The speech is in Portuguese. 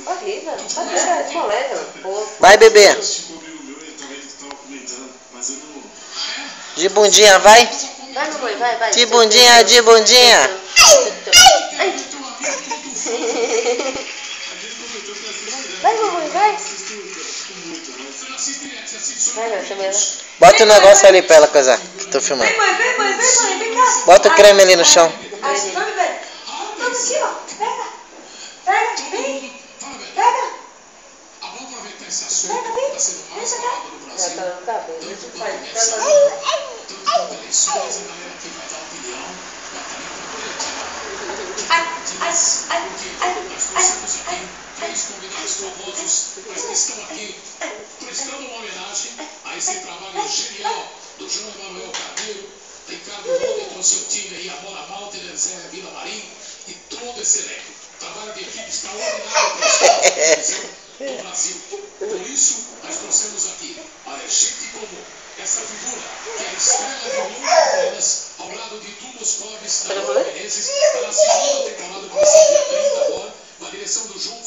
Horrível. É moleza. Vai, bebê. De bundinha, vai. Vai, mamãe, vai. De bundinha, de bundinha. Vai, mamãe, vai. Vai, meu, chama ela. Bota o negócio ali pra ela coisar, que tô filmando. Vem, mãe, vem cá. Bota o creme ali no chão. Vamos, bebê. Vamos aqui, ó. Pega, vem. Pega. Vem pra cá. Já tá no cabelo. Três convidados famosos, mas que estão aqui prestando uma homenagem a esse trabalho genial do João Emanuel Carneiro, Ricardo Roda com seu time aí, Amora Malter, Zé Vila Marim e todo esse elenco. Trabalho de equipe extraordinário para a televisão do Brasil. Por isso, nós trouxemos aqui, para gente comum, essa figura que é a estrela de Londres, ao lado de Dumas Clóvis, da Nova Menezes, pela segunda temporada, começando dia 30 agora, com a direção do João